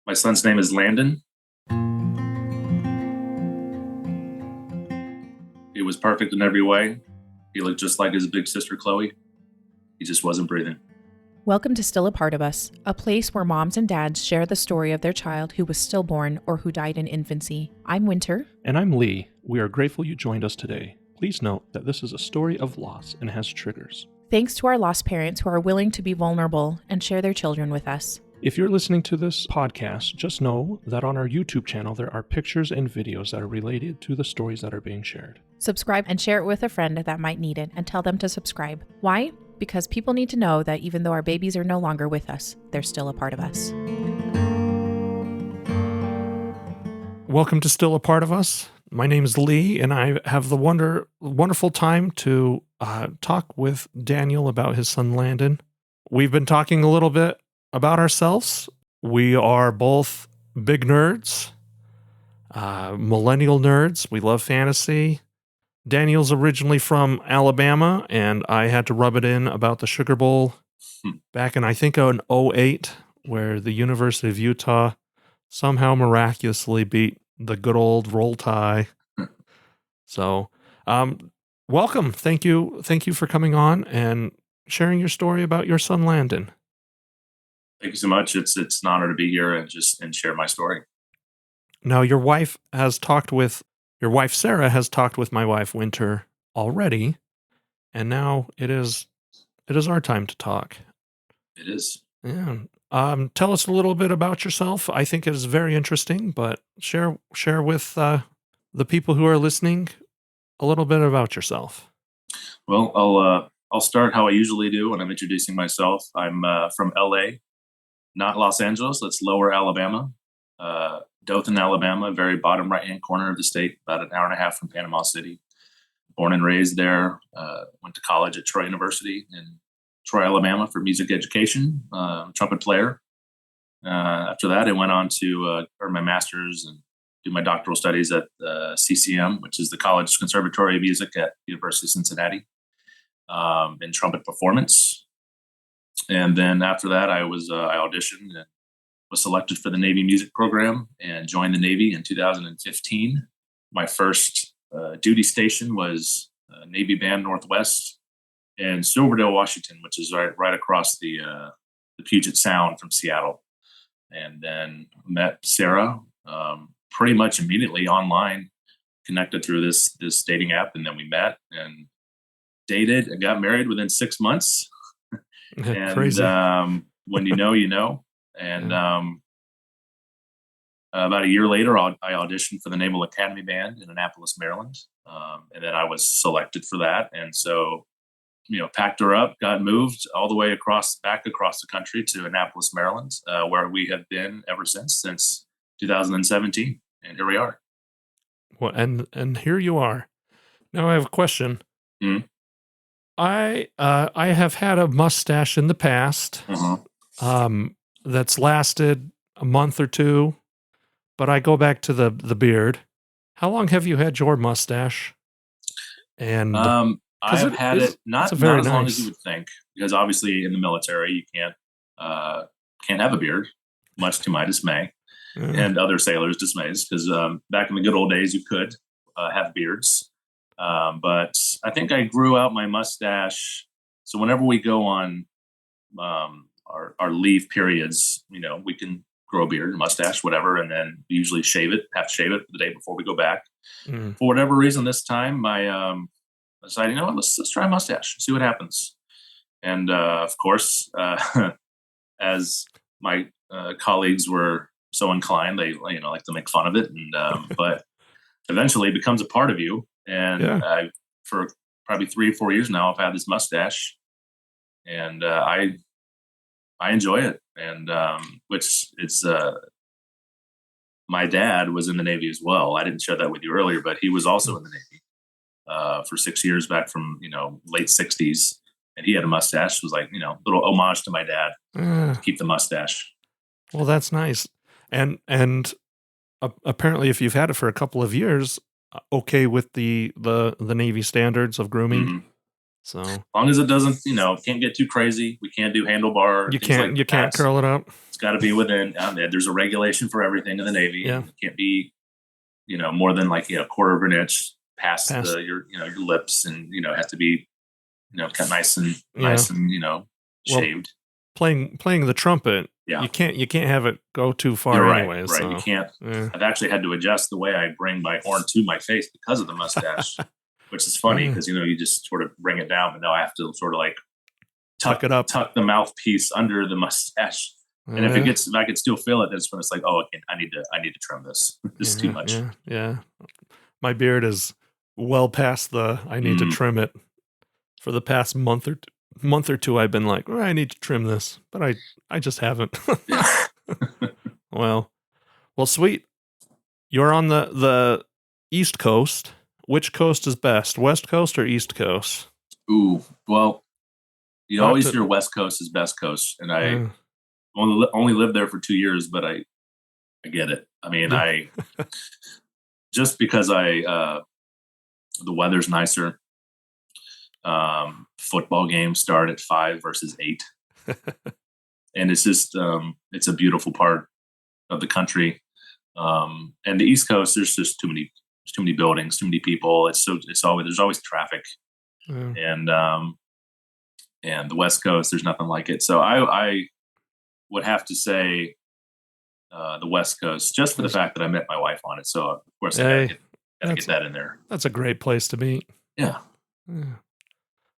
My son's name is Landon. He was perfect in every way. He looked just like his big sister, Chloe. He just wasn't breathing. Welcome to Still a Part of Us, a place where moms and dads share the story of their child who was stillborn or who died in infancy. I'm Winter. And I'm Lee. We are grateful you joined us today. Please note that this is a story of loss and has triggers. Thanks to our lost parents who are willing to be vulnerable and share their children with us. If you're listening to this podcast, just know that on our YouTube channel there are pictures and videos that are related to the stories that are being shared. Subscribe and share it with a friend that might need it, and tell them to subscribe. Why? Because people need to know that even though our babies are no longer with us, they're still a part of us. Welcome to Still a Part of Us. My name is Lee, and I have the wonderful time to talk with Daniel about his son Landon. We've been talking a little bit about ourselves. We are both big nerds, millennial nerds. We love fantasy. Daniel's originally from Alabama, and I had to rub it in about the Sugar Bowl back in, I think, in 2008, where the University of Utah somehow miraculously beat the good old Roll Tide. So, welcome. Thank you for coming on and sharing your story about your son Landon. Thank you so much. It's an honor to be here and share my story. Now, your wife Sarah has talked with my wife Winter already, and now it is our time to talk. It is. Yeah. Tell us a little bit about yourself. I think it is very interesting, but share with the people who are listening a little bit about yourself. Well, I'll start how I usually do when I'm introducing myself. I'm from LA, not Los Angeles. That's Lower Alabama, Dothan, Alabama, very bottom right-hand corner of the state, about an hour and a half from Panama City. Born and raised there. Went to college at Troy University in Troy, Alabama for music education, trumpet player. After that, I went on to earn my master's and do my doctoral studies at CCM, which is the College Conservatory of Music at University of Cincinnati, in trumpet performance. And then after that, I auditioned and was selected for the Navy music program and joined the Navy in 2015. My first duty station was Navy Band Northwest in Silverdale, Washington, which is right across the Puget Sound from Seattle. And then met Sarah pretty much immediately online, connected through this dating app, and then we met and dated and got married within 6 months. And Crazy. When you know, you know. And about a year later, I auditioned for the Naval Academy Band in Annapolis, Maryland. And then I was selected for that. And so, packed her up, got moved all the way back across the country to Annapolis, Maryland, where we have been ever since 2017. And here we are. Well, and here you are. Now I have a question. Mm-hmm. I have had a mustache in the past. Mm-hmm. That's lasted a month or two, but I go back to the beard. How long have you had your mustache? And I've had it not as long as you would think, because obviously in the military you can't have a beard, much to my dismay and other sailors' dismays, because back in the good old days you could have beards. But I think I grew out my mustache. So whenever we go on our leave periods, we can grow a beard, mustache, whatever, and then we usually have to shave it the day before we go back. For whatever reason, this time I decided, let's try a mustache, see what happens. And of course, as my colleagues were so inclined, they like to make fun of it, and but eventually it becomes a part of you. And for probably 3 or 4 years now, I've had this mustache, and I enjoy it. And which it's my dad was in the Navy as well. I didn't share that with you earlier, but he was also in the Navy for 6 years, back from late 60s, and he had a mustache. It was like little homage to my dad to keep the mustache. Well, that's nice. And apparently, if you've had it for a couple of years, okay with the Navy standards of grooming. Mm-hmm. So as long as it doesn't, can't get too crazy. We can't do handlebar. You can't curl it up. It's got to be within. There's a regulation for everything in the Navy. Yeah. It can't be, more than like a quarter of an inch past your lips, and has to be, cut nice and shaved. Playing the trumpet. Yeah. You can't have it go too far. You're right, anyway. Right. So. You can't. Yeah. I've actually had to adjust the way I bring my horn to my face because of the mustache, which is funny because you just sort of bring it down, but now I have to sort of like tuck it up, tuck the mouthpiece under the mustache. And if I can still feel it, that's when it's like, oh, I need to trim this. This is too much. Yeah. My beard is well past I need to trim it. For the past month or two, I've been like, I need to trim this, but I just haven't. Well, sweet. You're on the East Coast. Which coast is best, West Coast or East Coast? Ooh, well, you always hear West Coast is best coast, and I only lived there for 2 years, but I get it. I mean, I just because the weather's nicer. Football games start at 5 versus 8, and it's just it's a beautiful part of the country. And the East Coast, there's just too many buildings, too many people. There's always traffic, and the West Coast, there's nothing like it. So I would have to say the West Coast, just for the fact that I met my wife on it. So of course, I gotta get that in there. That's a great place to meet. Yeah.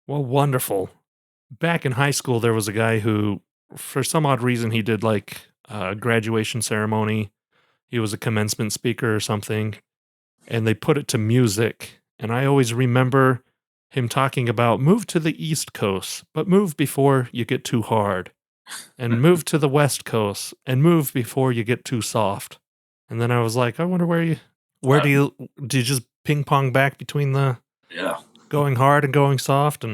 Well, wonderful. Back in high school, there was a guy who, for some odd reason, he did like a graduation ceremony. He was a commencement speaker or something, and they put it to music. And I always remember him talking about move to the East Coast, but move before you get too hard, and move to the West Coast, and move before you get too soft. And then I was like, I wonder where do you just ping pong back between the going hard and going soft,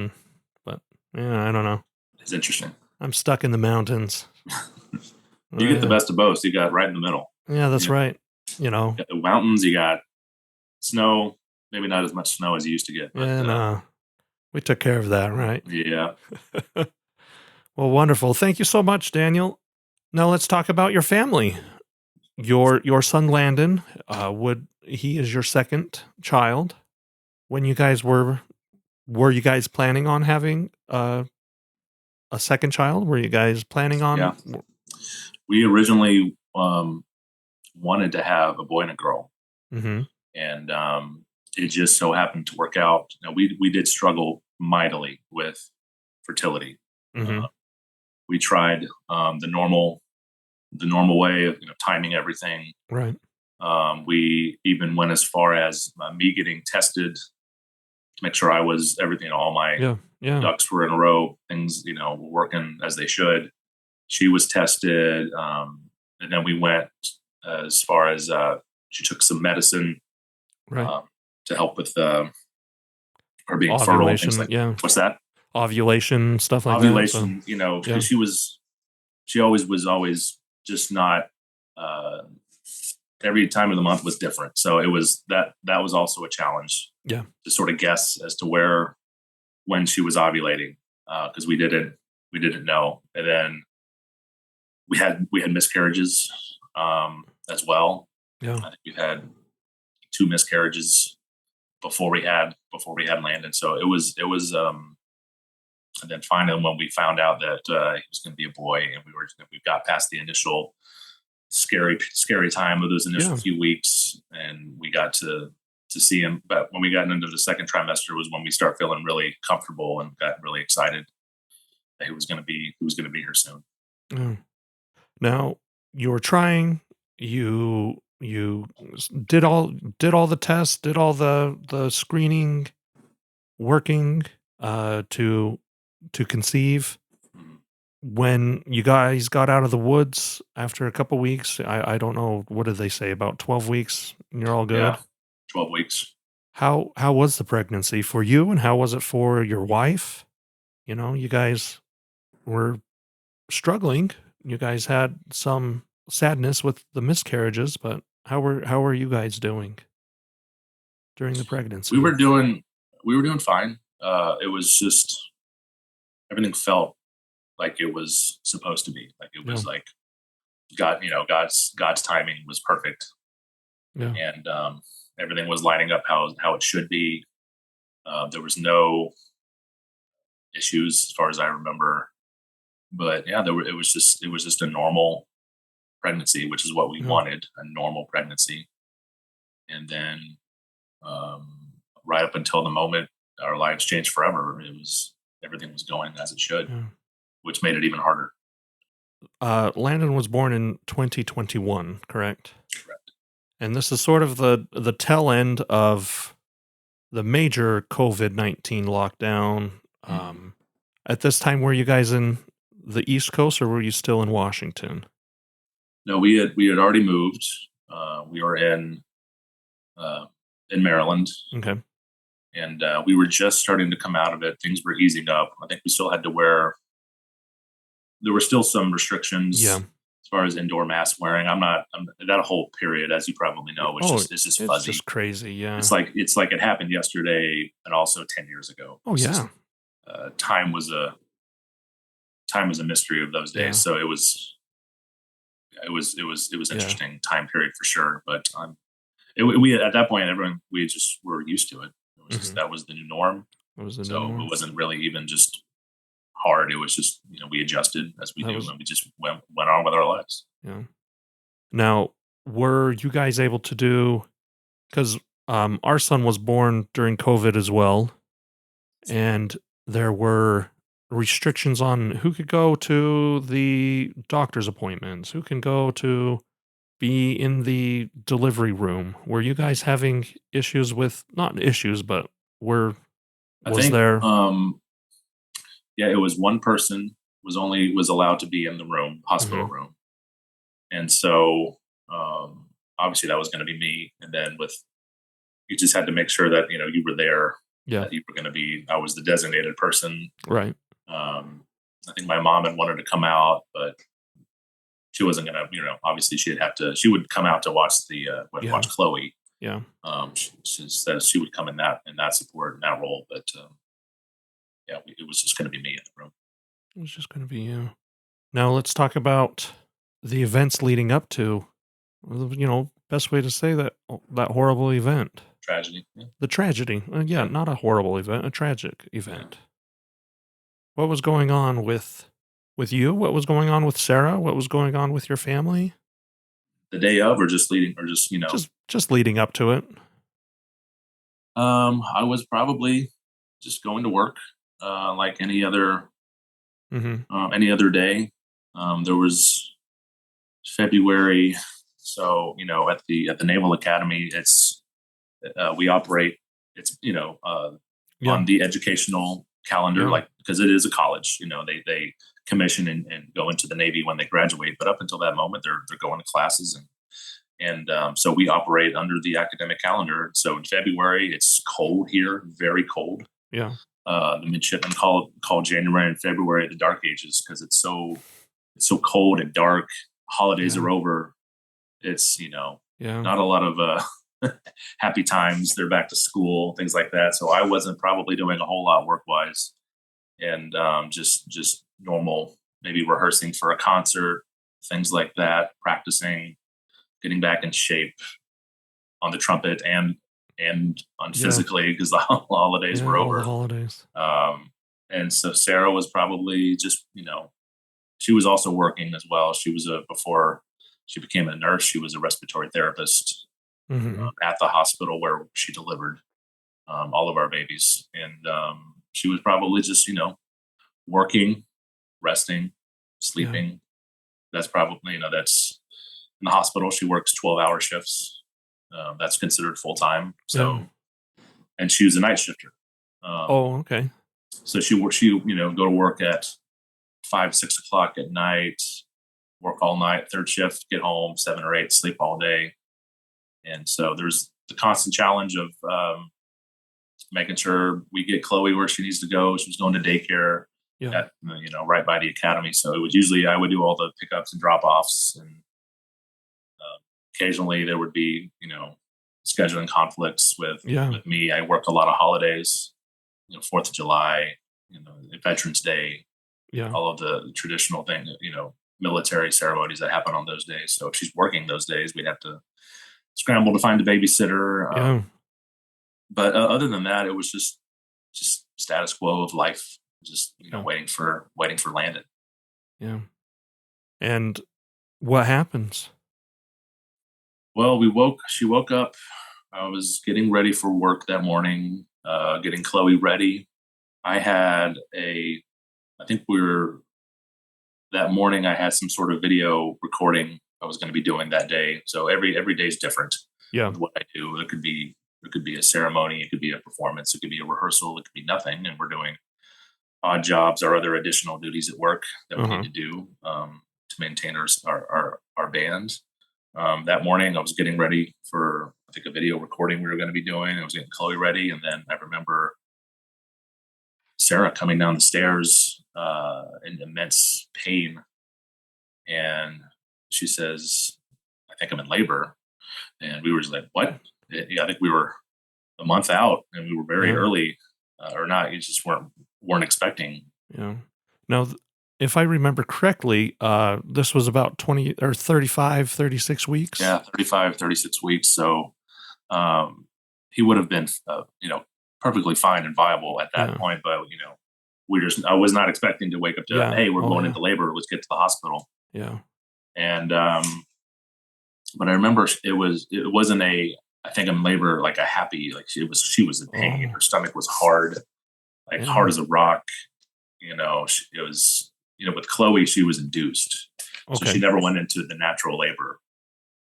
but I don't know. It's interesting. I'm stuck in the mountains. You get the best of both. You got right in the middle. Yeah, that's right. You got the mountains, you got snow, maybe not as much snow as you used to get. But, we took care of that, right? Yeah. Well, wonderful. Thank you so much, Daniel. Now let's talk about your family. Your son, Landon, he is your second child. When you guys were you guys planning on having a second child? Were you guys planning on? Yeah. We originally wanted to have a boy and a girl, and it just so happened to work out. We did struggle mightily with fertility. We tried the normal way of timing everything. Right. We even went as far as me getting tested to make sure all my ducks were in a row. Things, were working as they should. She was tested. And then we went as far as she took some medicine to help with her being fertile. What's that? Ovulation, stuff like that. So. She always was just not, every time of the month was different. So it was that was also a challenge. Yeah. To sort of guess as to when she was ovulating. Cause we didn't know. And then we had miscarriages, as well. Yeah. I think we've had 2 miscarriages before we had Landon. So it was, and then finally when we found out that he was going to be a boy, and we got past the initial scary time of those initial few weeks, and we got to see him. But when we got into the second trimester was when we started feeling really comfortable and got really excited that he was going to be here soon. Now you were trying, you did all the tests, did all the screening, working to conceive. When you guys got out of the woods after a couple weeks, I don't know, what did they say, about 12 weeks and you're all good? Yeah, 12 weeks. How was the pregnancy for you, and how was it for your wife? You guys were struggling. You guys had some sadness with the miscarriages, but how were you guys doing during the pregnancy? We were doing fine. It was just everything felt like it was supposed to be. Like it was like God, God's timing was perfect, and everything was lining up how it should be. There was no issues as far as I remember, but yeah, it was just a normal pregnancy, which is what we wanted, a normal pregnancy. And then right up until the moment our lives changed forever, everything was going as it should, which made it even harder. Landon was born in 2021, correct? Correct. And this is sort of the tail end of the major COVID-19 lockdown. At this time, were you guys in the East Coast, or were you still in Washington? No, we had already moved. We were in Maryland. Okay. And we were just starting to come out of it. Things were easing up. I think we still had to there were still some restrictions as far as indoor mask wearing. That whole period, as you probably know, it's just fuzzy. It's just crazy. Yeah. It's like it happened yesterday and also 10 years ago. Time was a mystery of those days. Yeah. So it was interesting time period for sure. But we at that point, we just were used to it. It was just, that was the new norm. It wasn't really even just hard. It was just, we adjusted as we do, and we just went on with our lives. Yeah. Now, were you guys able to do, because our son was born during COVID as well, and there were restrictions on who could go to the doctor's appointments, who can go to be in the delivery room. Were you guys having issues with, not issues, but was there? Yeah, it was one person was allowed to be in the room, hospital room. And so, obviously that was going to be me. And then you just had to make sure that, you were there. Yeah. That you were going to I was the designated person. Right. I think my mom had wanted to come out, but she wasn't going to, obviously she would come out to watch watch Chloe. Yeah. She said she would come in that support, in that role. But, it was just going to be me in the room. It was just going to be you. Now let's talk about the events leading up to, best way to say that horrible event. Tragedy. Yeah. The tragedy. Not a horrible event, a tragic event. Yeah. What was going on with you? What was going on with Sarah? What was going on with your family? The day of, or just leading, or just leading up to it. I was probably just going to work, like any other day. There was February, so at the Naval Academy, we operate. It's on the educational calendar, like, because it is a college. They commission and go into the Navy when they graduate, but up until that moment, they're going to classes, and so we operate under the academic calendar. So in February, it's cold here, very cold. Yeah. The midshipmen call January and February the dark ages, because it's so cold and dark. Holidays are over. It's not a lot of happy times. They're back to school, things like that. So I wasn't probably doing a whole lot work-wise, and just normal, maybe rehearsing for a concert, things like that, practicing, getting back in shape on the trumpet and on physically, because the holidays were over. All the holidays. And so Sarah was probably just, she was also working as well. She was before she became a nurse, she was a respiratory therapist at the hospital where she delivered all of our babies. And she was probably just, working, resting, sleeping. Yeah. That's probably, that's in the hospital. She works 12-hour shifts. That's considered full time. So, and she was a night shifter. Okay. So she go to work at 5-6 o'clock at night, work all night, third shift, get home 7 or 8, sleep all day. And so there's the constant challenge of making sure we get Chloe where she needs to go. She was going to daycare at, right by the academy. So it was usually, I would do all the pickups and drop offs, and occasionally there would be, scheduling conflicts with me. I work a lot of holidays. 4th of July, Veterans Day, Yeah. all of the traditional things, military ceremonies that happen on those days. So if she's working those days, we'd have to scramble to find a babysitter. Yeah. But other than that, it was just status quo of life, just waiting for Landon. Yeah. And what happens? Well, she woke up. I was getting ready for work that morning, getting Chloe ready. That morning I had some sort of video recording I was going to be doing that day. So every day is different. Yeah. With what I do. It could be a ceremony, it could be a performance, it could be a rehearsal, it could be nothing. And we're doing odd jobs or other additional duties at work that we need to do to maintain our band. That morning I was getting ready for, I think, a video recording we were going to be doing. I was getting Chloe ready. And then I remember Sarah coming down the stairs in immense pain. And she says, I think I'm in labor. And we were just like, what? Yeah, I think we were a month out and we were very early or not. You just weren't expecting. Yeah. Now, if I remember correctly, this was about 20 or 35, 36 weeks. Yeah, 35, 36 weeks. So he would have been, perfectly fine and viable at that point. But, I was not expecting to wake up to, hey, we're going into labor. Let's get to the hospital. Yeah. And, but I remember it wasn't I think in labor, like a happy, like she was in pain. Her stomach was hard, hard as a rock. It was, with Chloe, she was induced. So she never went into the natural labor.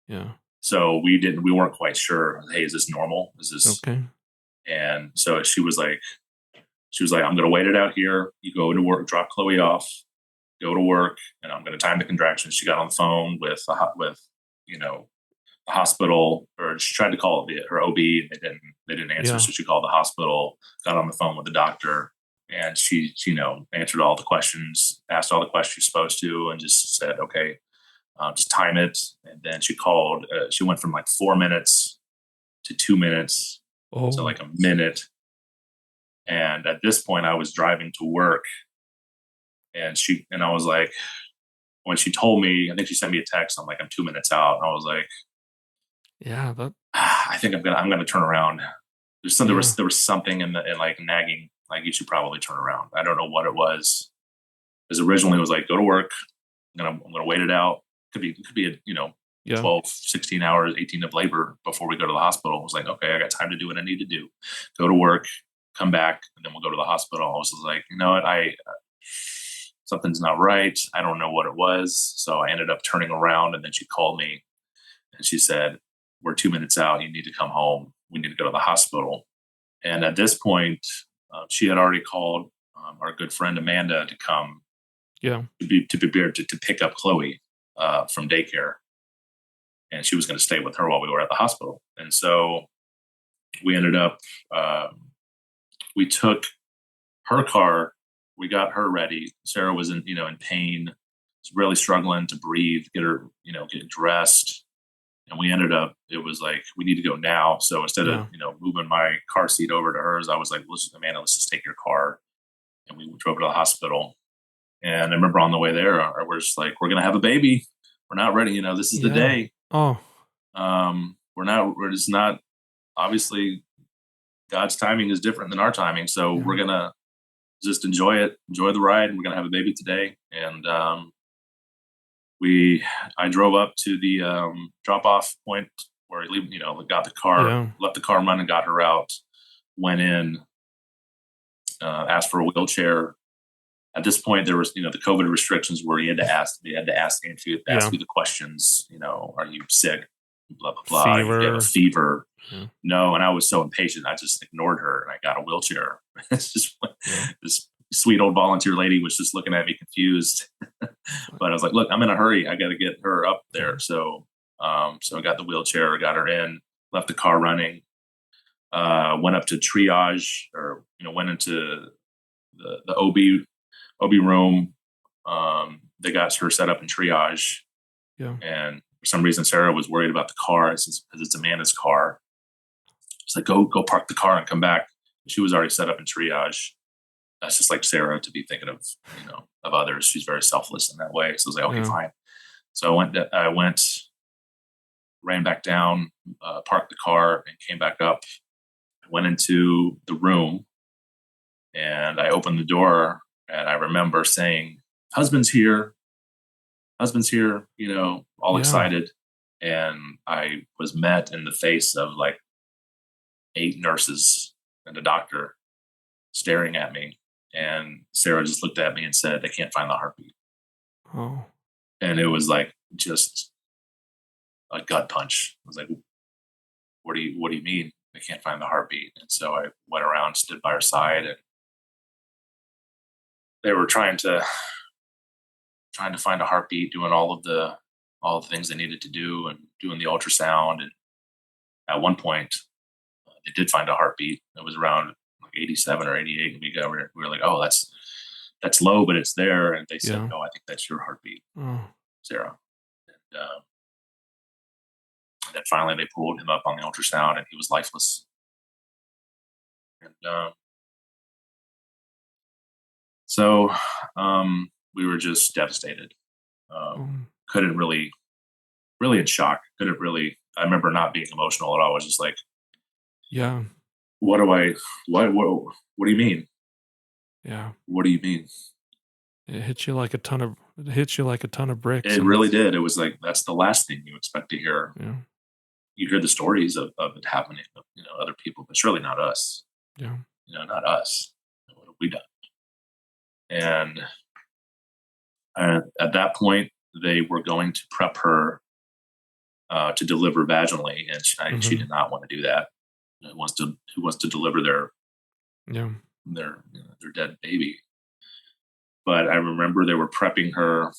Yeah. So we weren't quite sure, hey, is this normal? Is this okay? And so she was like, I'm going to wait it out here. You go to work, drop Chloe off, go to work, and I'm going to time the contractions. She got on the phone with the hospital, or she tried to call her OB, and they didn't answer. Yeah. So she called the hospital, got on the phone with the doctor, and she answered all the questions, asked all the questions she's supposed to, and just said, okay, just time it. And then she called. She went from like 4 minutes to 2 minutes to like a minute. And at this point, I was driving to work, and I was like, when she told me, I think she sent me a text. I'm like, I'm 2 minutes out. And I was like, yeah, I think I'm gonna turn around. There was something in like nagging, like you should probably turn around. I don't know what it was. Because originally it was like, go to work. I'm gonna wait it out. Could be 12, 16 hours, 18 of labor before we go to the hospital. I was like, okay, I got time to do what I need to do. Go to work, come back, and then we'll go to the hospital. I was like, you know what, something's not right. I don't know what it was. So I ended up turning around, and then she called me and she said, we're 2 minutes out. You need to come home. We need to go to the hospital. And at this point, she had already called our good friend Amanda to come to be prepared to pick up Chloe from daycare. And she was going to stay with her while we were at the hospital. And so we ended up, we took her car, we got her ready. Sarah was in pain, was really struggling to breathe, get her, get dressed. And we ended up, it was like, we need to go now. So instead of, moving my car seat over to hers, I was like, Amanda, let's just take your car. And we drove to the hospital. And I remember on the way there, we're just like, we're going to have a baby. We're not ready. This is the day. Oh, we're just not, obviously God's timing is different than our timing. So we're going to just enjoy it, enjoy the ride. And we're going to have a baby today. And, I drove up to the drop-off point where got the car, left the car running, got her out, went in, asked for a wheelchair. At this point, there was, the COVID restrictions where you had to ask you the questions, are you sick? Blah, blah, blah. Fever. You have a fever. No. And I was so impatient. I just ignored her and I got a wheelchair. It's just this sweet old volunteer lady was just looking at me confused. But I was like, look, I'm in a hurry. I got to get her up there. So, I got the wheelchair, got her in, left the car running, went up to triage, or, went into the OB room. They got her set up in triage. And for some reason, Sarah was worried about the car because it's Amanda's car. It's like, go park the car and come back. She was already set up in triage. That's just like Sarah to be thinking of, of others. She's very selfless in that way. So I was like, okay, fine. So I went, ran back down, parked the car, and came back up. I went into the room, and I opened the door, and I remember saying, husband's here, all excited. And I was met in the face of like 8 nurses and a doctor staring at me. And Sarah just looked at me and said, they can't find the heartbeat. Oh. And it was like just a gut punch. I was like, what do you mean they can't find the heartbeat? And so I went around, stood by her side, and they were trying to find a heartbeat, doing all the things they needed to do, and doing the ultrasound. And at one point they did find a heartbeat. It was around like 87 or 88. And we were like, oh, that's low, but it's there. And they said, no, I think that's your heartbeat, Sarah. And then finally they pulled him up on the ultrasound, and he was lifeless. And so we were just devastated. Couldn't really in shock. I remember not being emotional at all. I was just like, what do you mean? Yeah. What do you mean? It hits you like a ton of bricks. It really did. It was like, that's the last thing you expect to hear. Yeah. You hear the stories of it happening, other people, but surely not us. Yeah. Not us. What have we done? And at that point, they were going to prep her to deliver vaginally, and she did not want to do that. Who wants to deliver their dead baby? But I remember they were prepping her.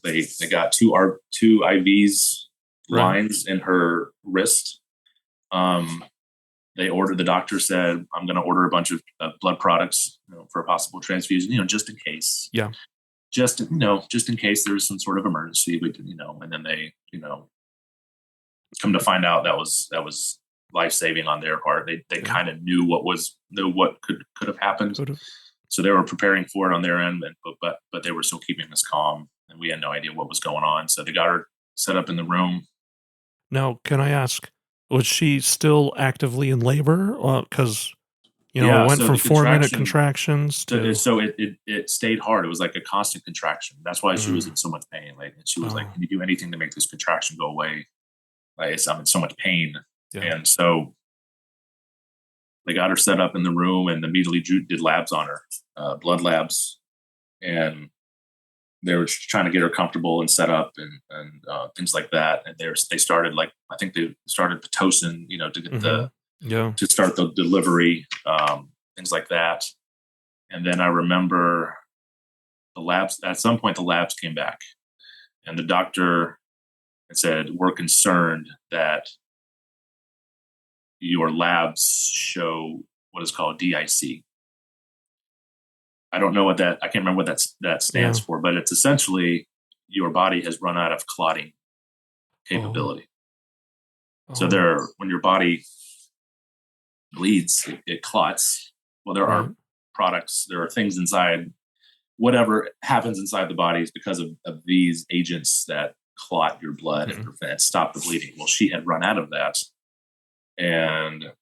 They got two IVs lines in her wrist. The doctor said, I'm going to order a bunch of blood products for a possible transfusion, just in case. Yeah. Just in case there's some sort of emergency, but and then they, come to find out that was life-saving on their part. They kind of knew what could have happened. So they were preparing for it on their end, but they were still keeping us calm, and we had no idea what was going on. So they got her set up in the room. Now, can I ask, was she still actively in labor? Because it went from 4-minute contractions to. So it stayed hard. It was like a constant contraction. That's why she was in so much pain. Like, and she was like, "Can you do anything to make this contraction go away?" Like, I'm in so much pain. Yeah. And so they got her set up in the room and immediately did labs on her, blood labs, and they were trying to get her comfortable and set up and things like that. And they started, like, I think they started Pitocin, to get to start the delivery, things like that. And then I remember the labs. At some point, the labs came back, and the doctor said, "We're concerned that your labs show what is called DIC." I don't know what that. I can't remember what that stands for, but it's essentially your body has run out of clotting capability. So when your body bleeds, it clots. Well, there are products, there are things inside, whatever happens inside the body is because of these agents that clot your blood and stop the bleeding. Well, she had run out of that. And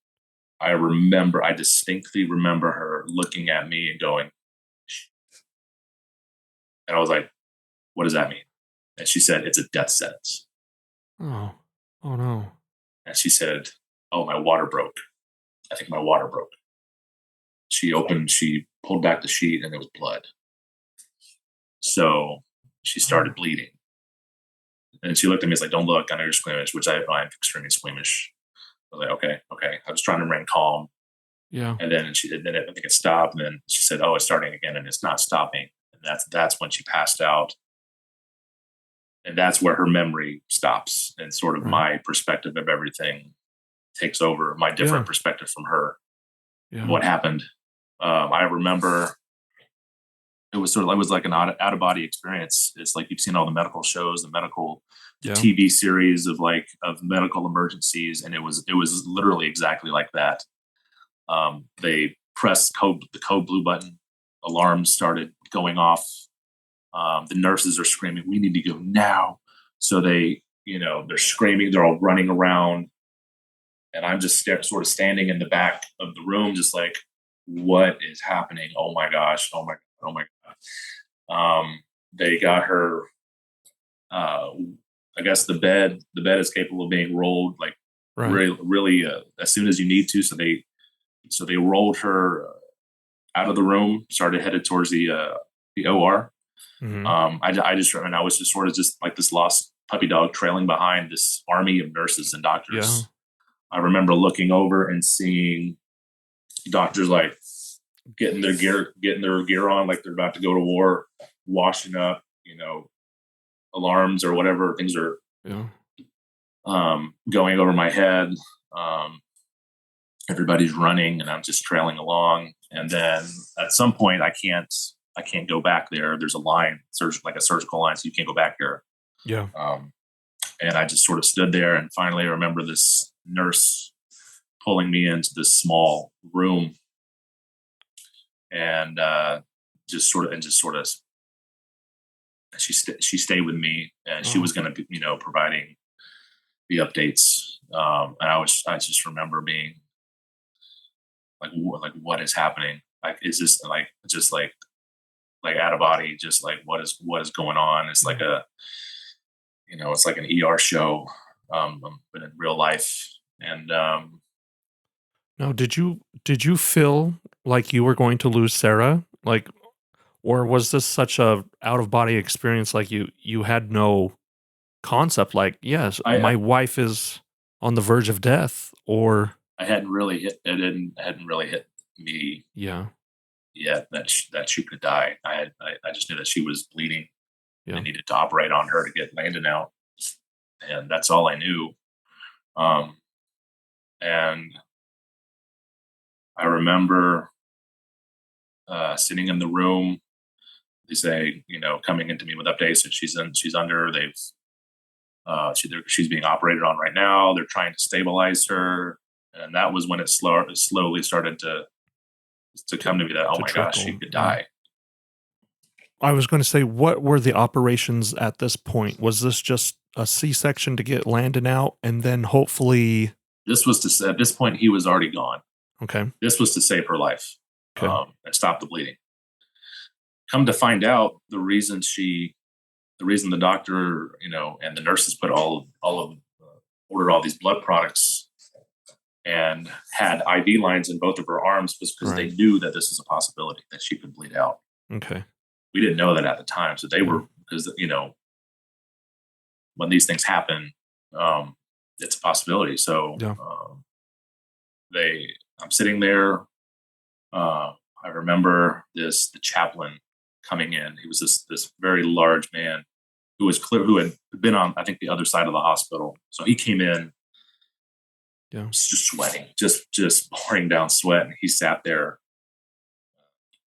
I distinctly remember her looking at me and going, and I was like, "What does that mean?" And she said, "It's a death sentence." Oh no. And she said, "Oh, my water broke. I think my water broke." She pulled back the sheet, and there was blood. So she started bleeding. And she looked at me and was like, "Don't look, I know you're squeamish," which I'm extremely squeamish. I was like, okay. I was trying to remain calm. Yeah. And then I think it stopped. And then she said, "Oh, it's starting again," and it's not stopping. And that's when she passed out. And that's where her memory stops. And sort of my perspective of everything takes over, my different perspective from her. Yeah. What happened. I remember it was like an out-of-body experience. It's like you've seen all the medical shows, the TV series of medical emergencies, and it was literally exactly like that. They pressed the code blue button. Alarms started going off. The nurses are screaming, "We need to go now!" So they're screaming. They're all running around, and I'm just sort of standing in the back of the room, just like, what is happening? Oh my gosh! Oh my! Oh my God! They got her. I guess the bed is capable of being rolled, like really as soon as you need to. So they rolled her out of the room, started headed towards the OR. Mm-hmm. I just remember I was just sort of just like this lost puppy dog trailing behind this army of nurses and doctors. Yeah. I remember looking over and seeing doctors like getting their gear on, like they're about to go to war, washing up, alarms or whatever things are going over my head. Everybody's running and I'm just trailing along. And then at some point I can't go back there. There's a line, like a surgical line, so you can't go back there. Yeah. And I just sort of stood there, and finally I remember this nurse pulling me into this small room and just sort of she stayed with me, and she was going to be, providing the updates. And I just remember being like, what is happening? Like, is this like just like out of body? Just like what is going on? It's like it's like an ER show, but in real life. And now, did you feel like you were going to lose Sarah? Like, or was this such a out of body experience? Like you had no concept. Like, yes, my wife is on the verge of death. Or I hadn't really hit. It hadn't really hit me. Yeah. Yet that she could die. I just knew that she was bleeding. Yeah. I needed to operate on her to get Landon out, and that's all I knew. And I remember sitting in the room. They say, coming into me with updates that she's under. She's being operated on right now. They're trying to stabilize her, and that was when it slowly started to come to me that, oh my gosh, she could die. I was going to say, what were the operations at this point? Was this just a C-section to get Landon out, and then hopefully at this point he was already gone. Okay. This was to save her life. Okay. And stop the bleeding. Come to find out, the reason the doctor, and the nurses put ordered all these blood products and had IV lines in both of her arms was because they knew that this was a possibility that she could bleed out. Okay. We didn't know that at the time. So they were, because, when these things happen, it's a possibility. So I'm sitting there. I remember the chaplain coming in. He was this very large man who had been on, I think, the other side of the hospital. So he came in, just sweating, just pouring down sweat. And he sat there,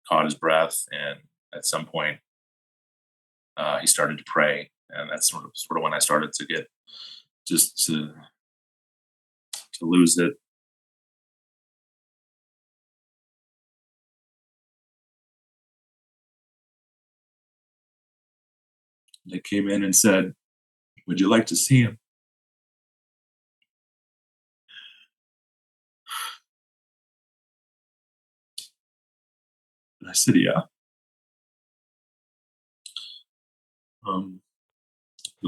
caught his breath, and at some point, he started to pray, and that's sort of when I started to get to lose it. They came in and said, "Would you like to see him?" And I said, "Yeah."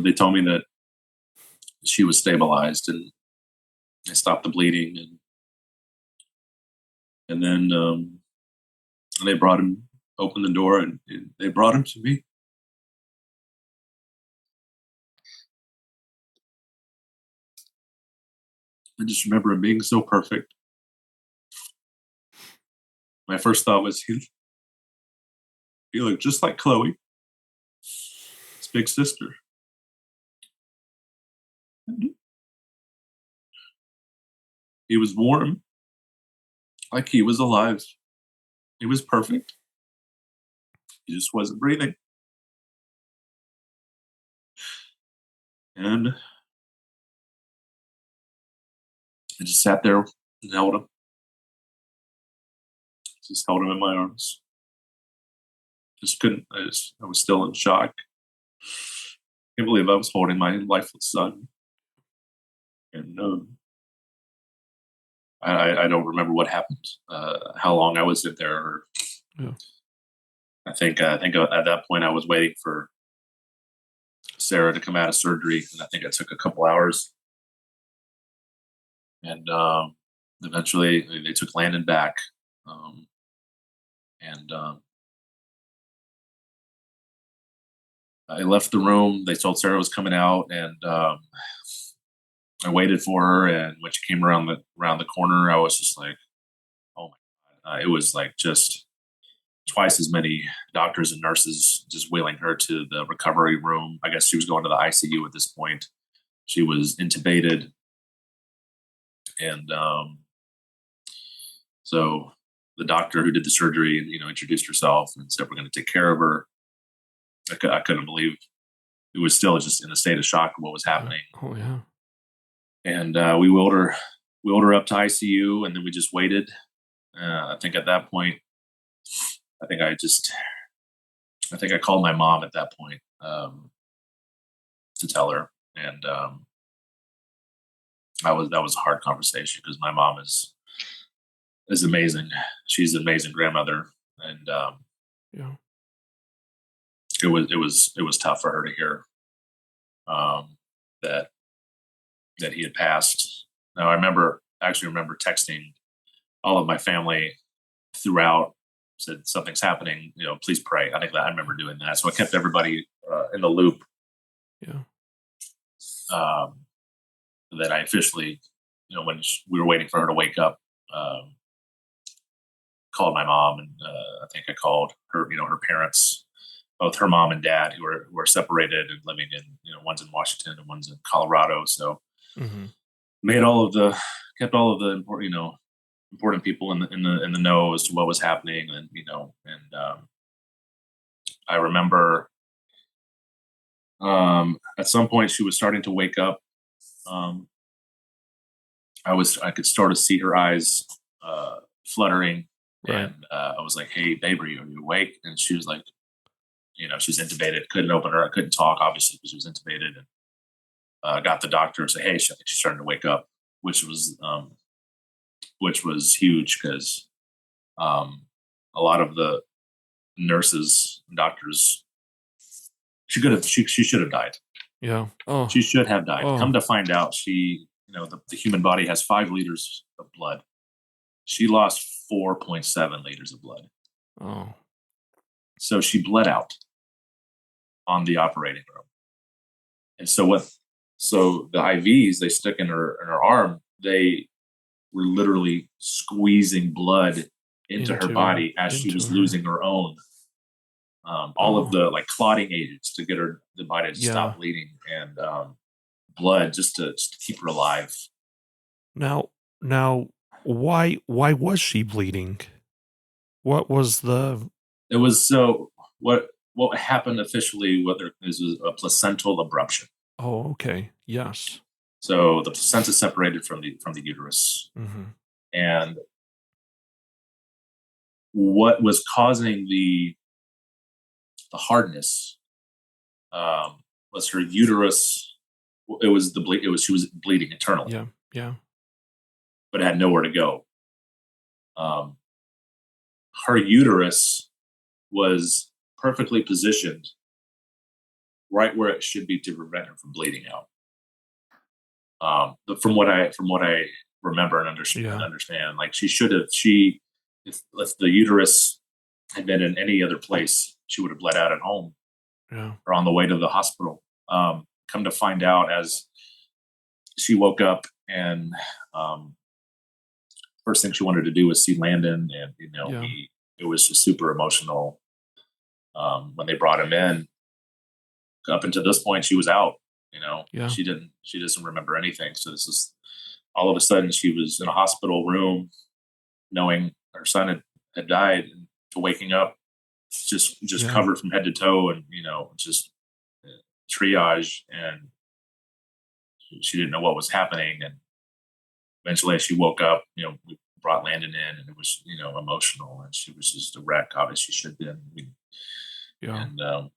They told me that she was stabilized and they stopped the bleeding, and then they brought him, opened the door, and they brought him to me. I just remember him being so perfect. My first thought was he looked just like Chloe, his big sister. He was warm, like he was alive. He was perfect. He just wasn't breathing. And I just sat there and held him. just held him in my arms. Just couldn't. I was still in shock. Can't believe I was holding my lifeless son. And I don't remember what happened. How long I was in there. Yeah. I think at that point I was waiting for Sarah to come out of surgery, and I think it took a couple hours. And eventually they took Landon back, and I left the room. They told Sarah was coming out, and I waited for her. And when she came around the corner, I was just like, "Oh my god!" It was like just twice as many doctors and nurses just wheeling her to the recovery room. I guess she was going to the ICU at this point. She was intubated, and so the doctor who did the surgery, introduced herself and said, "We're going to take care of her." I couldn't believe it was still just in a state of shock of what was happening. Oh yeah. And we wheeled her up to ICU, and then we just waited. I think at that point, I think I called my mom at that point to tell her, and that was a hard conversation because my mom is amazing. She's an amazing grandmother, and Yeah. it was tough for her to hear that he had passed. Now I remember texting all of my family throughout, said something's happening, please pray. I remember doing that. So I kept everybody in the loop. Yeah. That I officially, when we were waiting for her to wake up, called my mom, and I think I called her, her parents, both her mom and dad, who were separated and living in, one's in Washington and one's in Colorado. So kept all of the important people in the know as to what was happening, and I remember at some point she was starting to wake up. I could start to see her eyes fluttering, Right. and I was like, "Hey, babe, are you awake?" And she was like, she's intubated, couldn't open her, couldn't talk, obviously, because she was intubated, and got the doctor and say, "Hey, she's starting to wake up," which was huge because a lot of the nurses and doctors, she should have died. Yeah. Oh. She should have died. Oh. Come to find out, she, the human body has 5 liters of blood. She lost 4.7 liters of blood. Oh. So she bled out on the operating room. And so the IVs they stuck in her arm, they were literally squeezing blood into her body as she was losing her own. All of the clotting agents to get the body to stop bleeding, and blood just to keep her alive. Now, why was she bleeding? What was the? It was so what happened officially. Whether this was a placental abruption. Oh, okay. Yes. So the placenta separated from the uterus, and what was causing the hardness was her uterus. It was she was bleeding internally. Yeah. Yeah. But it had nowhere to go. Her uterus was perfectly positioned right where it should be to prevent her from bleeding out. From what I remember and understand, like she should have. If the uterus had been in any other place, she would have bled out at home, or on the way to the hospital. Come to find out, as she woke up, and first thing she wanted to do was see Landon, and it was just super emotional when they brought him in. Up until this point, she was out. She doesn't remember anything. So this is all of a sudden she was in a hospital room, knowing her son had died, and to waking up just covered from head to toe, and just triage, and she didn't know what was happening. And eventually, as she woke up, we brought Landon in, and it was, emotional, and she was just a wreck, obviously she should be. Yeah. And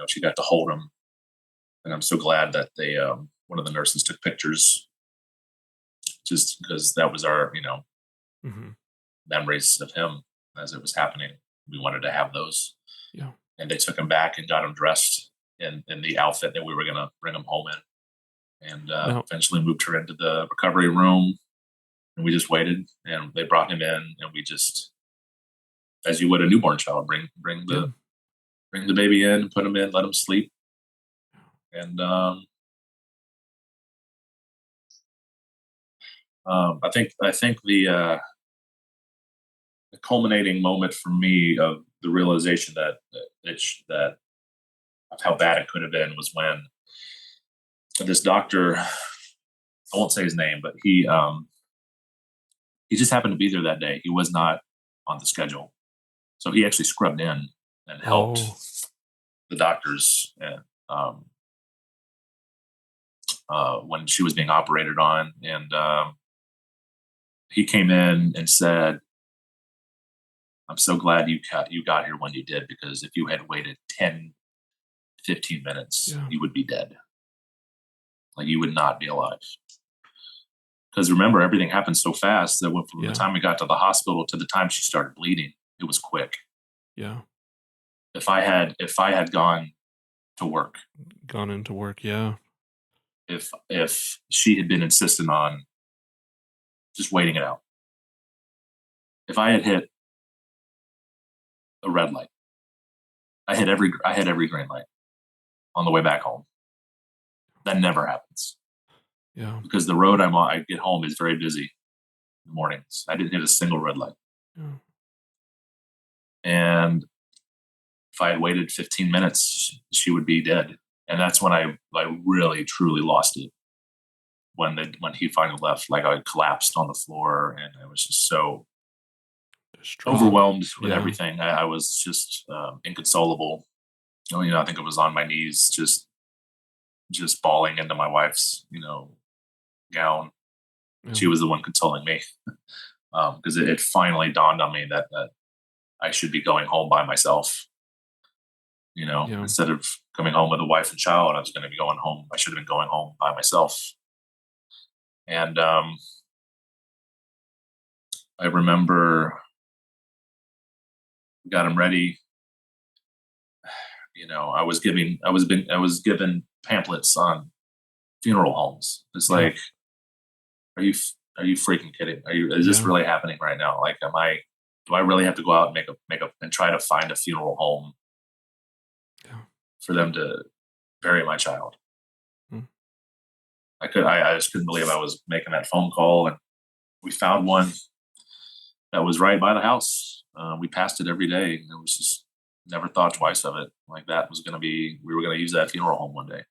she got to hold him, and I'm so glad that they one of the nurses took pictures, just because that was our Mm-hmm. memories of him as it was happening. We wanted to have those. Yeah. And they took him back and got him dressed in the outfit that we were going to bring him home in, and eventually moved her into the recovery room, and we just waited, and they brought him in, and we just, as you would a newborn child, bring the baby in, put him in, let him sleep. And I think the culminating moment for me of the realization that of how bad it could have been was when this doctor, I won't say his name, but he just happened to be there that day. He was not on the schedule, so he actually scrubbed in and helped the doctors when she was being operated on, and he came in and said, "I'm so glad you got here when you did, because if you had waited 10, 15 minutes, you would be dead. Like, you would not be alive." Because remember, everything happened so fast that from the time we got to the hospital to the time she started bleeding, it was quick. Yeah. If I had gone into work, if she had been insistent on just waiting it out, if I had hit a red light, I hit every green light on the way back home. That never happens. Yeah. Because the road I get home is very busy in the mornings. I didn't hit a single red light. Yeah. And if I had waited 15 minutes, she would be dead. And that's when I really, truly lost it. When he finally left, like, I collapsed on the floor, and I was just so overwhelmed with everything. I was just inconsolable. I think I was on my knees, just bawling into my wife's, gown. Yeah. She was the one consoling me, because it finally dawned on me that I should be going home by myself. Instead of coming home with a wife and child, I was going to be going home. I should have been going home by myself. And I remember we got him ready. I was given pamphlets on funeral homes. It's like, are you freaking kidding? Is this really happening right now? Like, do I really have to go out and make a and try to find a funeral home for them to bury my child? I just couldn't believe I was making that phone call, and we found one that was right by the house. We passed it every day, and it was just, never thought twice of it. Like, that was we were going to use that funeral home one day.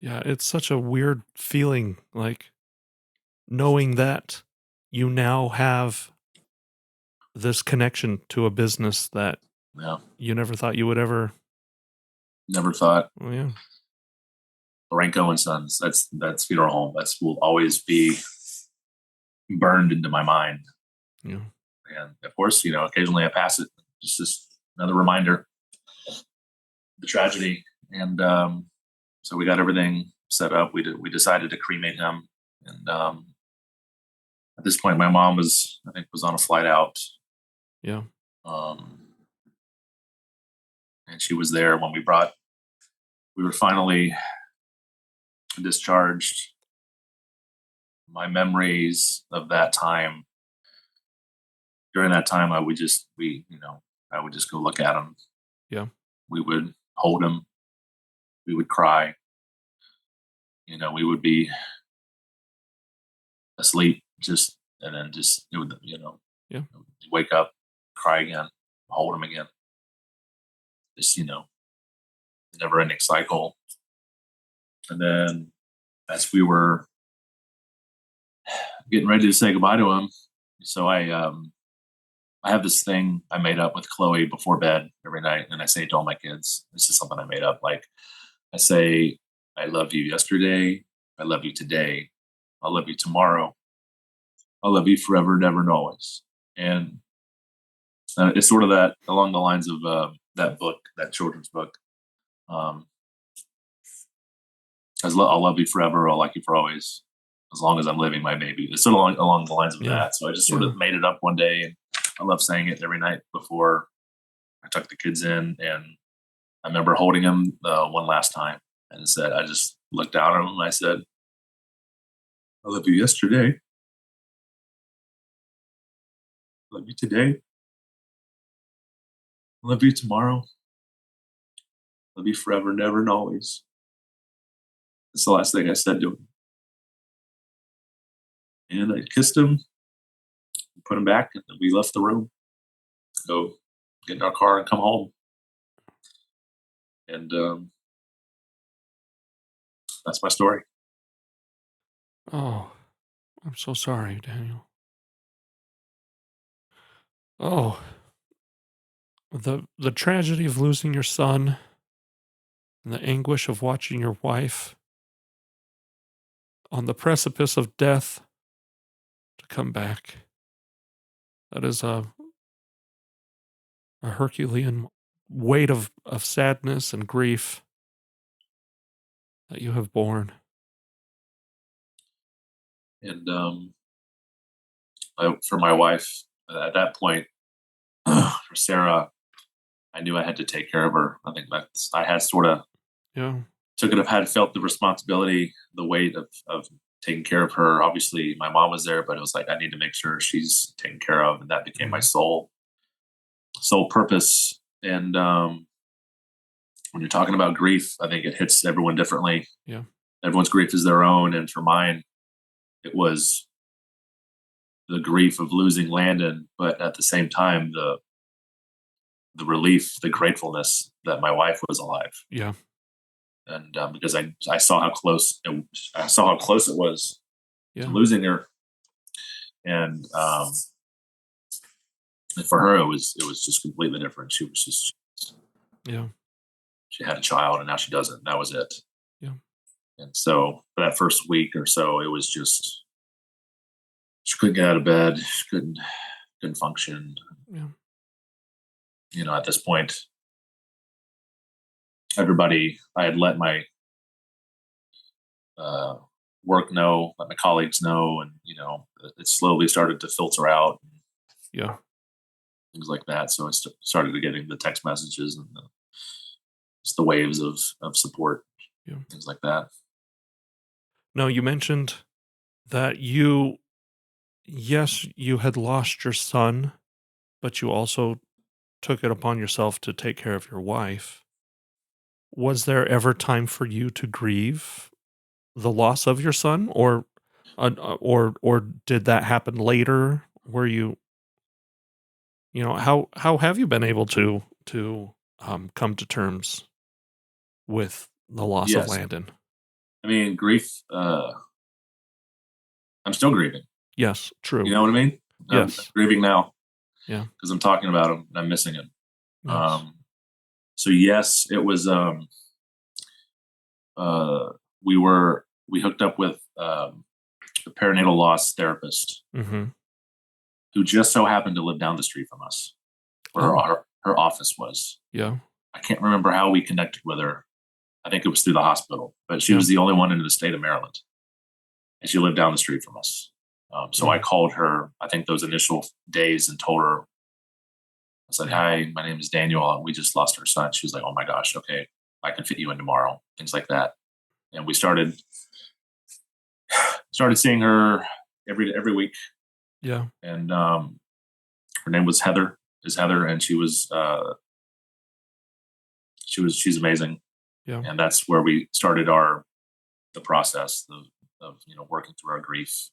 Yeah, it's such a weird feeling, like, knowing that you now have this connection to a business that you never thought you would ever. Never thought. Oh, yeah. Lorenko and Sons, that's funeral home. That will always be burned into my mind. Yeah. And of course, occasionally I pass it. Just another reminder, the tragedy. And so we got everything set up. We decided to cremate him. And at this point, my mom was on a flight out. Yeah. And she was there when we were finally discharged. My memories of that time, during that time, I would just go look at him. Yeah. We would hold him. We would cry. We would be asleep, and then it would, wake up, cry again, hold him again. Just, never ending cycle. And then as we were getting ready to say goodbye to him, so I have this thing I made up with Chloe before bed every night, and I say it to all my kids. It's just something I made up. Like, I say, I love you yesterday, I love you today, I love you tomorrow, I love you forever, never and always. And it's sort of that along the lines of that book, that children's book. I'll love you forever. I'll like you for always, as long as I'm living, my baby. It's sort of along the lines of that. So I just sort of made it up one day, and I love saying it every night before I tuck the kids in. And I remember holding him one last time and I just looked down at him and I said, I love you yesterday. I love you today. I love you tomorrow. I love you forever, never, and always. That's the last thing I said to him. And I kissed him, put him back, and then we left the room. Go get in our car and come home. And that's my story. Oh, I'm so sorry, Daniel. Oh, the tragedy of losing your son and the anguish of watching your wife on the precipice of death to come back. That is a Herculean weight of sadness and grief that you have borne. And for my wife, at that point, for Sarah, I knew I had to take care of her. I think I had sort of felt the responsibility, the weight of taking care of her. Obviously, my mom was there, but it was like I need to make sure she's taken care of, and that became my sole purpose. And when you're talking about grief, I think it hits everyone differently. Yeah, everyone's grief is their own, and for mine, it was the grief of losing Landon, but at the same time, the relief, the gratefulness that my wife was alive. Yeah, and because I saw how close it was to losing her, and for her it was just completely different. She was just she had a child, and now she doesn't. That was it. Yeah, and so for that first week or so, it was just she couldn't get out of bed, she couldn't function. Yeah. At this point, everybody, I had let my work know, let my colleagues know, and it slowly started to filter out. Yeah, things like that. So I started getting the text messages and just the waves of support, things like that. Now, you mentioned that you had lost your son, but you also took it upon yourself to take care of your wife. Was there ever time for you to grieve the loss of your son, or did that happen later? Were you, how have you been able to come to terms with the loss of Landon? I mean, grief. I'm still grieving. Yes, true. You know what I mean? Yes, I'm grieving now. Yeah, because I'm talking about him and I'm missing him. Yes. So yes, it was. We hooked up with a perinatal loss therapist who just so happened to live down the street from us, where her office was. Yeah, I can't remember how we connected with her. I think it was through the hospital, but she was the only one in the state of Maryland, and she lived down the street from us. So I called her, I think those initial days, and told her, I said, hi, my name is Daniel. We just lost our son. She was like, oh my gosh, okay, I can fit you in tomorrow, things like that. And we started seeing her every week. Yeah. And her name was Heather, and she's amazing. Yeah. And that's where we started the process of working through our grief.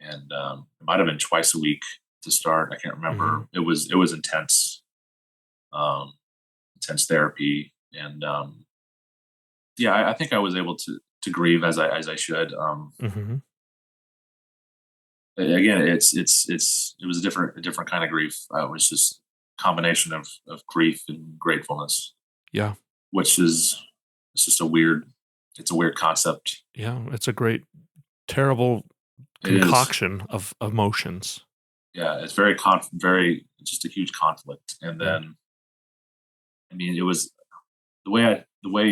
And it might have been twice a week to start. I can't remember. It was intense, intense therapy. And I think I was able to grieve as I should. Again, it was a different kind of grief. It was just a combination of grief and gratefulness. Yeah. Which is, it's a weird concept. Yeah. It's a great, terrible concoction of emotions. Yeah, it's very just a huge conflict. And then, I mean, it was the way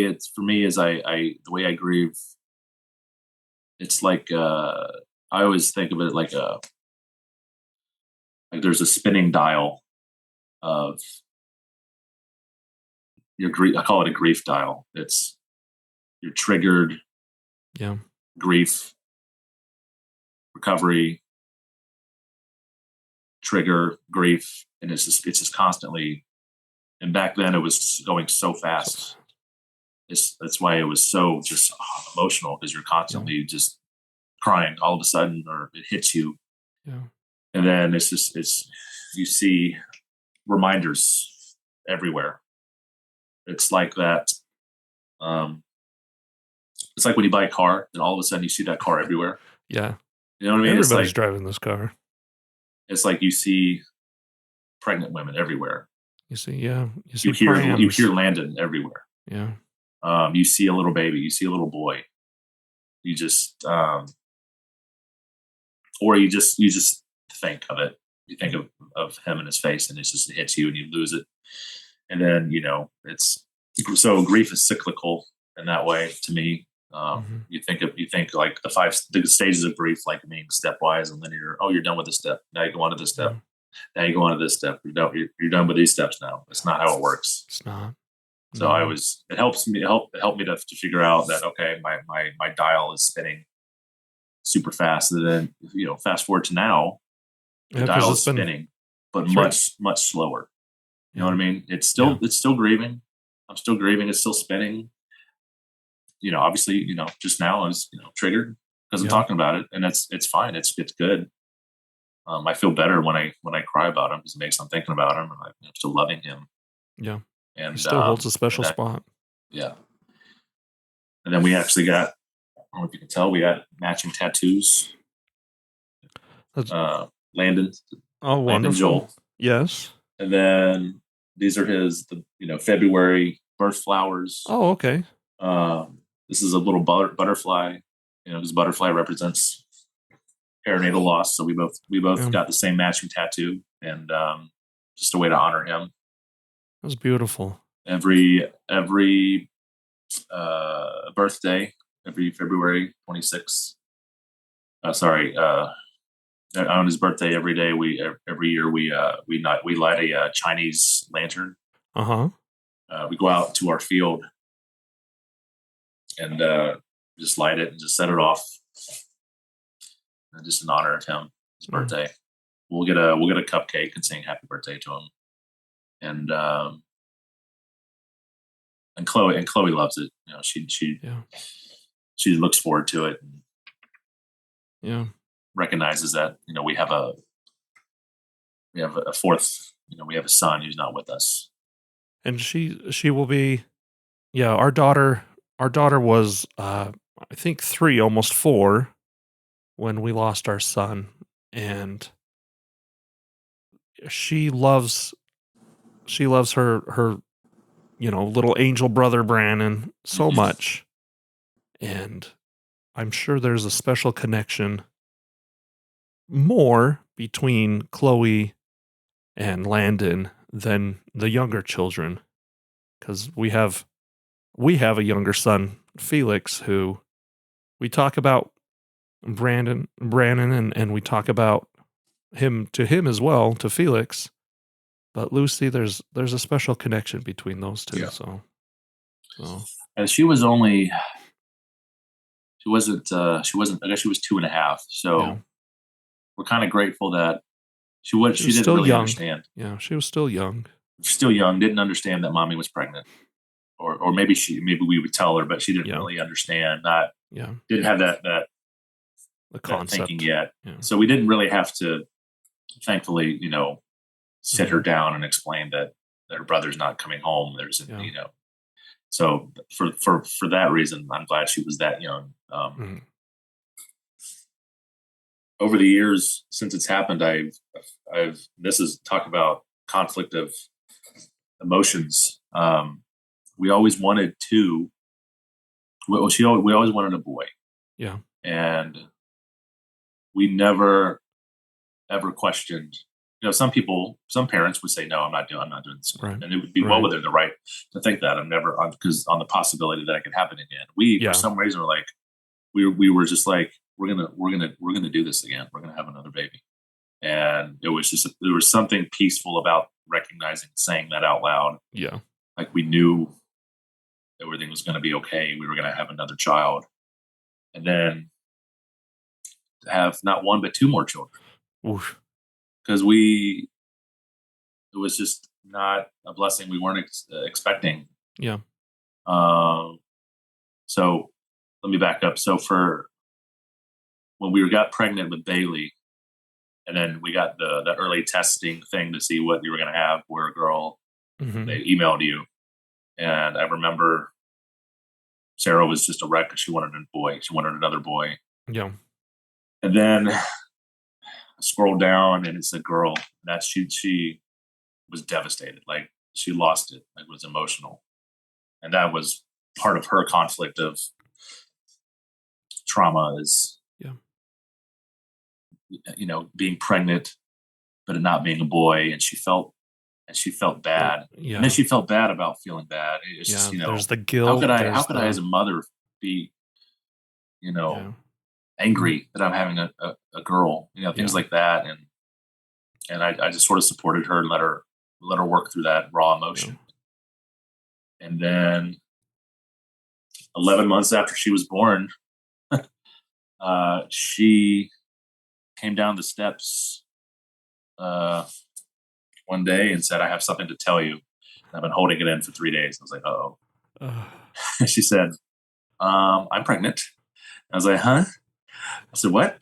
it's for me is the way I grieve. It's like I always think of it like there's a spinning dial of your grief. I call it a grief dial. It's you're triggered, grief, recovery, trigger, grief, and it's just constantly. And back then, it was going so fast. That's why it was so just emotional, because you're constantly just crying all of a sudden, or it hits you. Yeah. And then it's you see reminders everywhere. It's like that. It's like when you buy a car, and all of a sudden you see that car everywhere. Yeah. You know what I mean? Everybody's driving this car. It's like you see pregnant women everywhere. You see, you hear Landon everywhere. Yeah. You see a little baby, you see a little boy. You just or you just think of it. You think of him and his face, and it hits you and you lose it. And then, it's so grief is cyclical in that way to me. You think like the stages of grief, like being stepwise and linear. Oh, you're done with this step. Now you go on to this step. Now you go on to this step. You're done with these steps now. It's not how it works. It's not. So it helped me to figure out that, okay, my dial is spinning super fast. And then, fast forward to now, the dial is spinning, but much slower. You know what I mean? It's still grieving. I'm still grieving. It's still spinning. Obviously, just now I was, triggered because I'm talking about it, and it's fine. It's good. I feel better when I cry about him, because it makes I'm thinking about him, and I'm still loving him. Yeah. And he still holds a special spot. Yeah. And then we actually got, I don't know if you can tell, we got matching tattoos. Landon. Oh, wonderful. Landon Joel. Yes. And then these are his, February birth flowers. Oh, okay. This is a little butterfly, because butterfly represents perinatal loss. So we both got the same matching tattoo, and just a way to honor him. That was beautiful. Every birthday, every February 26th. On his birthday, every year we light a Chinese lantern. We go out to our field and just light it and just set it off, just in honor of him, his birthday. We'll get a cupcake and sing happy birthday to him. And Chloe loves it. She looks forward to it. And, recognizes that we have a fourth. We have a son who's not with us. And she will be. Yeah, our daughter was I think 3, almost 4, when we lost our son, and she loves her little angel brother Brandon so much, and I'm sure there's a special connection more between Chloe and Landon than the younger children, because we have a younger son, Felix, who we talk about Brandon and we talk about him to him as well, to Felix. But Lucy, there's a special connection between those two. Yeah. So. And she wasn't, I guess she was 2.5. So we're kind of grateful that she didn't really understand. Yeah, she was still young. Still young, didn't understand that mommy was pregnant. Or maybe we would tell her, but she didn't really understand that. Yeah. Didn't have that the concept thinking yet. Yeah. So we didn't really have to, thankfully, sit her down and explain that her brother's not coming home. There's so for that reason, I'm glad she was that young. Over the years since it's happened, this is talk about conflict of emotions. We always wanted we always wanted a boy. Yeah. And we never ever questioned. Some parents would say, "No, I'm not doing this," Right. and it would be well within the right to think that. I'm never because on the possibility that it could happen again. We for some reason were like, we were just like, we're gonna do this again. We're gonna have another baby, and it was just there was something peaceful about recognizing, saying that out loud. Yeah, like we knew everything was going to be okay. We were going to have another child, and then have not one but two more children. Because it was just not a blessing we weren't expecting. Yeah. So let me back up. So for when we got pregnant with Bailey, and then we got the early testing thing to see what you were going to have, boy or girl, they emailed you. And I remember Sarah was just a wreck because she wanted a boy. She wanted another boy. Yeah. And then I scrolled down and it's a girl. That she was devastated. Like she lost it. It was emotional. And that was part of her conflict of trauma is, being pregnant, but it not being a boy. And she felt bad. Yeah. And then she felt bad about feeling bad. It's just, there's the guilt. How could I as a mother be, angry that I'm having a girl, things like that. And I just sort of supported her and let her work through that raw emotion. Yeah. And then 11 months after she was born, she came down the steps one day and said, "I have something to tell you." And I've been holding it in for 3 days. I was like, "Uh-oh." She said, "I'm pregnant." I was like, "Huh?" I said, "What?"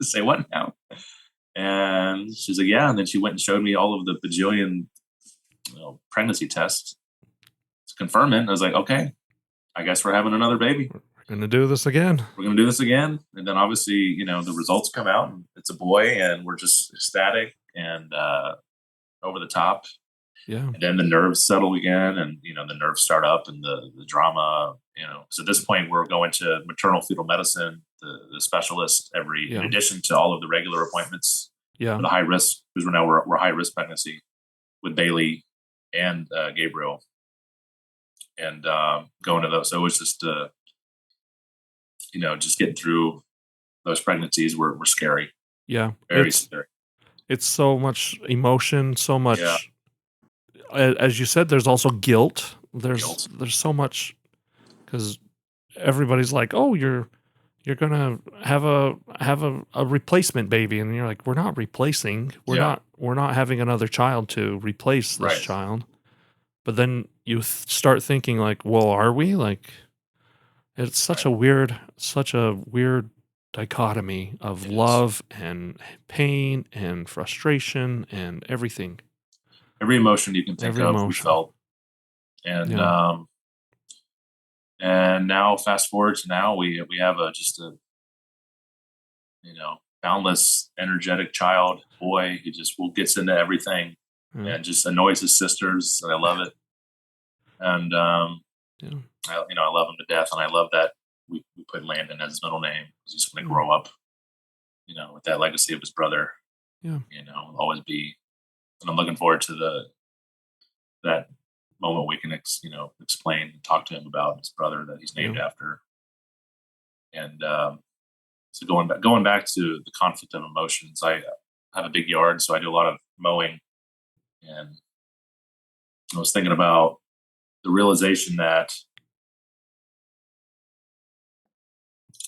Say what now? And she's like, "Yeah." And then she went and showed me all of the bajillion pregnancy tests to confirm it. And I was like, "Okay, I guess we're having another baby. We're going to do this again. We're going to do this again." And then obviously, the results come out and it's a boy and we're just ecstatic and over the top. Yeah. And then the nerves settle again and, the nerves start up and the drama, So at this point, we're going to maternal fetal medicine, the specialist in addition to all of the regular appointments for the high risk, because we're high risk pregnancy with Bailey and Gabriel. And going to those. So it was just, just getting through those pregnancies were scary. Yeah. Very scary. It's so much emotion, so much. Yeah. As you said, there's also guilt. There's so much because everybody's like, "Oh, you're gonna have a replacement baby," and you're like, "We're not replacing. We're not having another child to replace this child." But then you start thinking like, "Well, are we?" Like, it's such a weird dichotomy of love and pain and frustration and everything. Every emotion you can think of, we felt. And and now fast forward to now, we have just a boundless, energetic child, boy, who just gets into everything and just annoys his sisters, and I love it. And I love him to death, and I love that we put Landon as his middle name because he's going to grow up, with that legacy of his brother. Yeah, always be. And I'm looking forward to that moment we can explain and talk to him about his brother that he's named after. And so going back to the conflict of emotions, I have a big yard, so I do a lot of mowing, and I was thinking about the realization that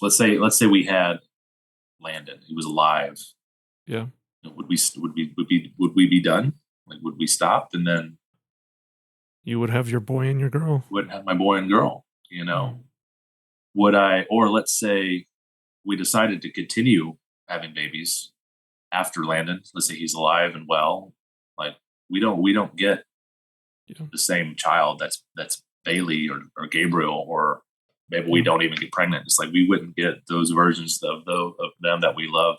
let's say we had Landon, he was alive. Yeah. Would we be done? Like, would we stop? And then you would have your boy and your girl. Wouldn't have my boy and girl, Would I, or let's say we decided to continue having babies after Landon, let's say he's alive and well, like we don't get the same child that's Bailey or Gabriel, or maybe we don't even get pregnant. It's like we wouldn't get those versions of them that we love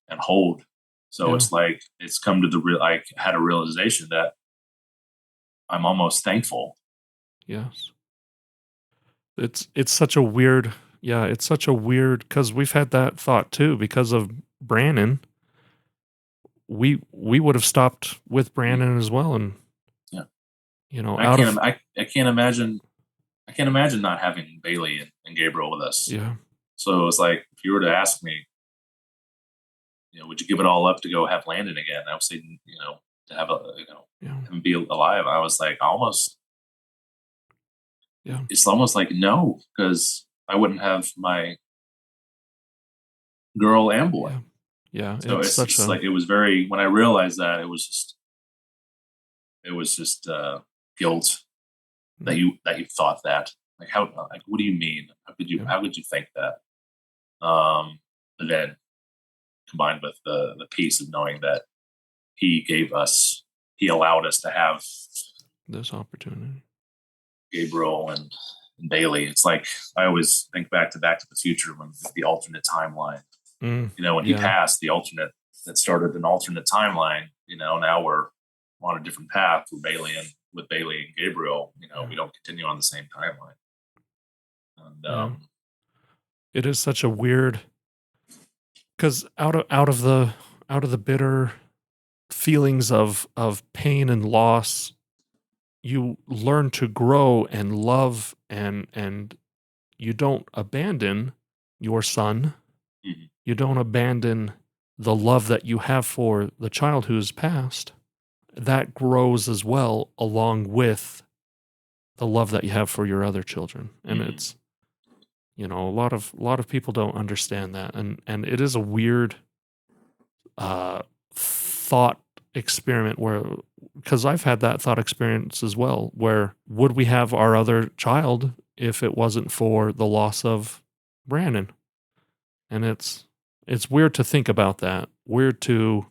and hold. So it's like it's come to I had a realization that I'm almost thankful. Yes. It's such a weird Yeah, it's such a weird, because we've had that thought too because of Brandon. We would have stopped with Brandon as well, and Yeah. out of I can't imagine not having Bailey and Gabriel with us. yeah. So it's like, if you were to ask me, would you give it all up to go have Landon again? I would say, to have him be alive. I was like, almost. Yeah. It's almost like no, because I wouldn't have my girl and boy. Yeah. So it's just like, it was very, when I realized that, it was just guilt that you thought that. Like, what do you mean? How could you think that? But then combined with the peace of knowing that he allowed us to have this opportunity, Gabriel and Bailey. It's like, I always think back to the Future, when the alternate timeline, when he passed, the alternate that started an alternate timeline, now we're on a different path with Bailey and Gabriel. We don't continue on the same timeline. And it is such a weird, because out of the bitter feelings of pain and loss, you learn to grow and love, and you don't abandon your son. Mm-hmm. You don't abandon the love that you have for the child who's passed. That grows as well, along with the love that you have for your other children. And it's, a lot of people don't understand that. And it is a weird thought experiment, because I've had that thought experience as well, where would we have our other child if it wasn't for the loss of Brandon? And it's weird to think about that. Weird to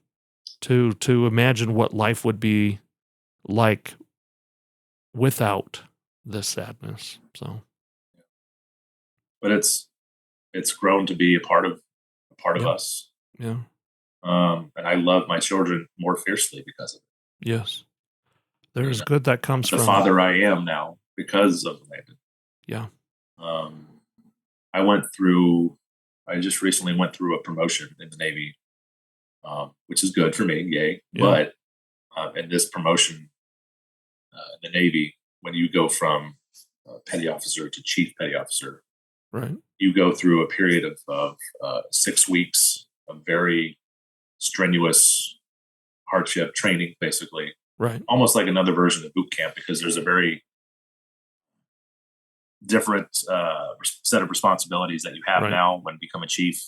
imagine what life would be like without this sadness. So, but it's grown to be a part of us. Yeah. And I love my children more fiercely because of it. Yes. There's good that comes from the from father I am now because of Landon. Yeah. I just recently went through a promotion in the Navy, which is good for me, yay. Yeah. But in this promotion in the Navy, when you go from petty officer to chief petty officer, right, you go through a period of 6 weeks of very strenuous hardship training, basically. Right. Almost like another version of boot camp, because there's a very different set of responsibilities that you have now when you become a chief.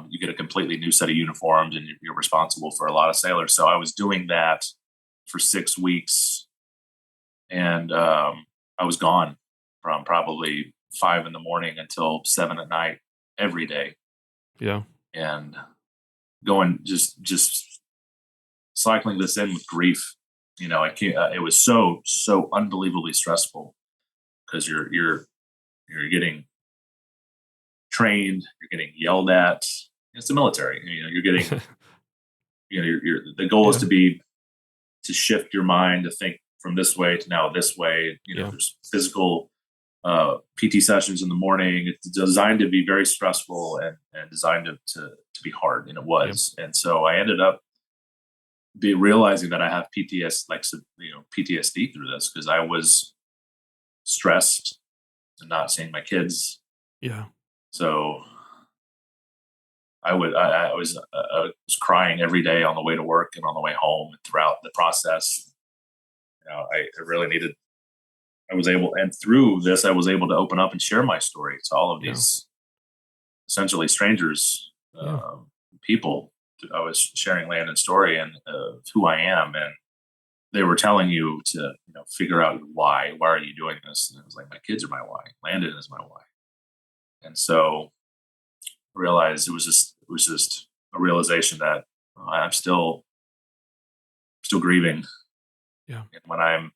You get a completely new set of uniforms, and you're responsible for a lot of sailors. So I was doing that for 6 weeks, and I was gone from probably 5 in the morning until 7 at night every day. Yeah. And going just cycling this in with grief. I can't, it was so unbelievably stressful, because you're getting trained, you're getting yelled at. It's the military. You're getting, the goal is to shift your mind to think from this way to now this way. There's physical PT sessions in the morning. It's designed to be very stressful and designed to be hard, and it was. Yep. And so I ended up realizing that I have PTSD through this, because I was stressed and not seeing my kids. Yeah. So I was crying every day on the way to work and on the way home, and throughout the process. I really needed. And through this, I was able to open up and share my story to all of these essentially strangers, people. I was sharing Landon's story and who I am, and they were telling you to, figure out why. Why are you doing this? And it was like, my kids are my why. Landon is my why. And so I realized it was just a realization that I'm still grieving. Yeah. And when I'm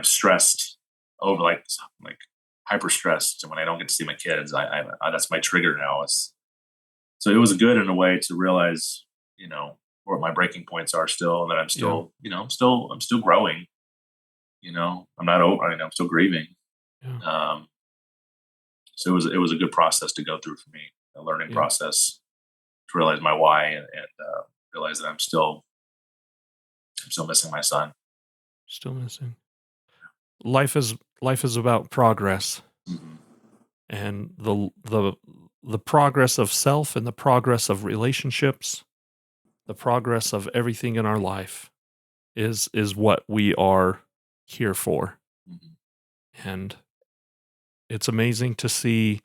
stressed over, like hyper stressed, and when I don't get to see my kids, I that's my trigger now. So it was good in a way to realize, where my breaking points are still, and that I'm still, I'm still growing. I'm not over. I'm still grieving. Yeah. So it was a good process to go through for me, a learning process to realize my why and realize that I'm still missing my son. Still missing. Life is about progress, Mm-hmm. and the progress of self and the progress of relationships, the progress of everything in our life is what we are here for. Mm-hmm. And it's amazing to see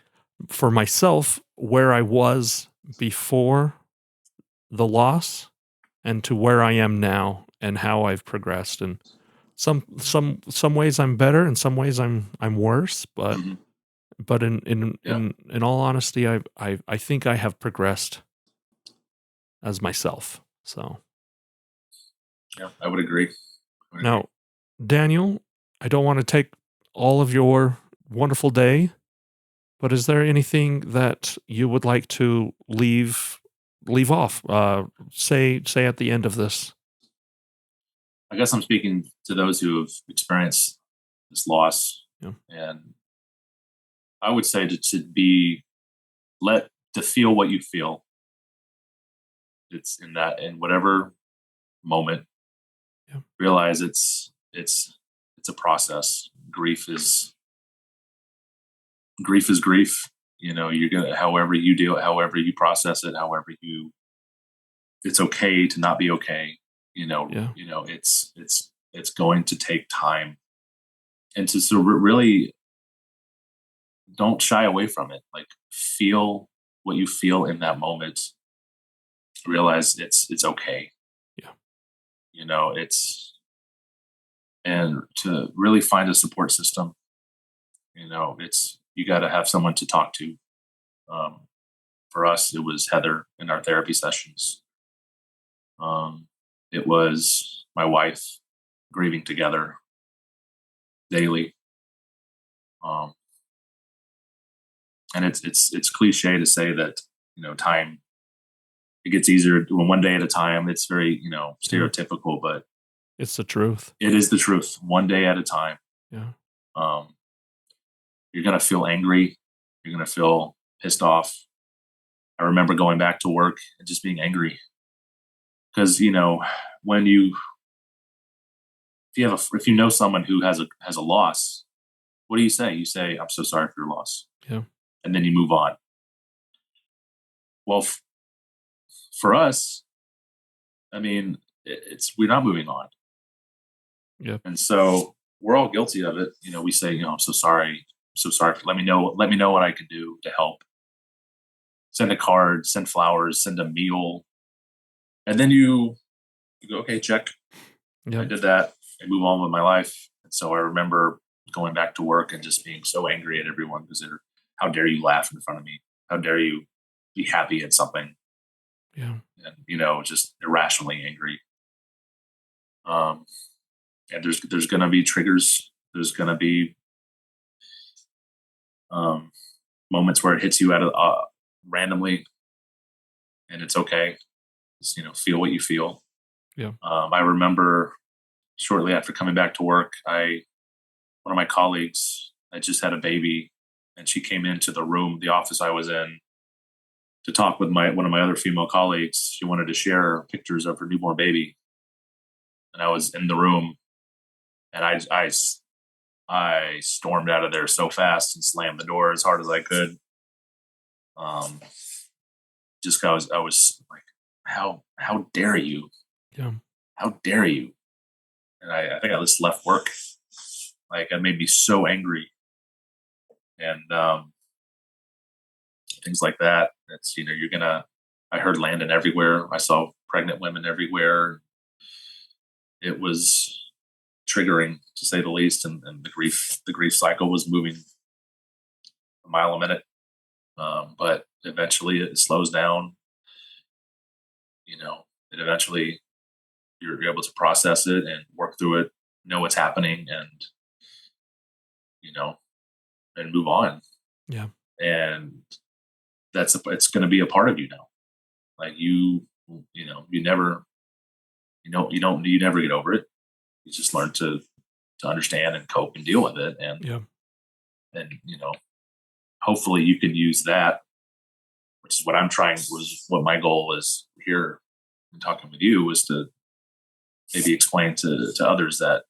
for myself where I was before the loss and to where I am now and how I've progressed. And some ways I'm better, and some ways I'm worse, but Mm-hmm. but in all honesty, I think I have progressed as myself. So Yeah, I would agree. now, Daniel, I don't want to take all of your wonderful day, but is there anything that you would like to leave off? Say at the end of this. I guess I'm speaking to those who have experienced this loss, and I would say to feel what you feel. It's in whatever moment. Yeah. Realize it's a process. Grief is grief. You're gonna, however you do it, however you process it, it's okay to not be okay. It's going to take time, and really don't shy away from it. Like, feel what you feel in that moment. Realize it's okay. Yeah. And to really find a support system. You got to have someone to talk to. For us, it was Heather in our therapy sessions. It was my wife, grieving together daily. And it's cliche to say that, time, it gets easier one day at a time. It's very, stereotypical, but it's the truth. It is the truth. One day at a time. Yeah. You're going to feel angry. You're going to feel pissed off. I remember going back to work and just being angry because, when if you know someone who has a loss, what do you say? You say, "I'm so sorry for your loss." Yeah. And then you move on. Well, for us, I mean, we're not moving on. Yep. And so we're all guilty of it. We say, "I'm so sorry. So sorry. Let me know what I can do to help." Send a card, send flowers, send a meal. And then you go, "Okay, check. Yep. I did that. I move on with my life." And so I remember going back to work and just being so angry at everyone because how dare you laugh in front of me? How dare you be happy at something? Yeah. And, just irrationally angry. And there's going to be triggers. There's going to be moments where it hits you randomly, and it's okay. Just, feel what you feel. Yeah. I remember shortly after coming back to work, one of my colleagues had just had a baby, and she came into the office I was in, to talk with one of my other female colleagues. She wanted to share pictures of her newborn baby, and I was in the room, and I stormed out of there so fast and slammed the door as hard as I could. Just I was like, how dare you? Yeah. How dare you? And I think I just left work. Like, it made me so angry. And things like that. It's, I heard Landon everywhere. I saw pregnant women everywhere. It was triggering, to say the least. And the grief cycle was moving a mile a minute. But eventually it slows down. And eventually you're able to process it and work through it, know what's happening, and, and move on. Yeah. And it's going to be a part of you now. Like, you never, you never get over it. You just learn to understand and cope and deal with it. And, yeah. and, hopefully you can use that, which is what what my goal is here in talking with you, was to maybe explain to others that,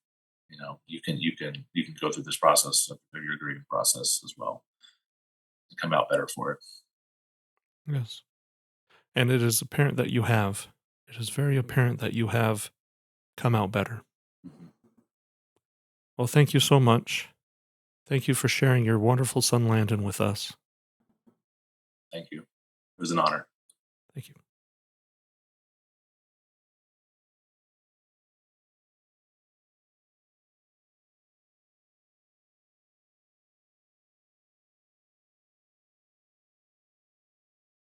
you can go through this process of your grieving process as well and come out better for it. Yes. And it is apparent that you have. It is very apparent that you have come out better. Mm-hmm. Well, thank you so much. Thank you for sharing your wonderful son Landon with us. Thank you. It was an honor. Thank you.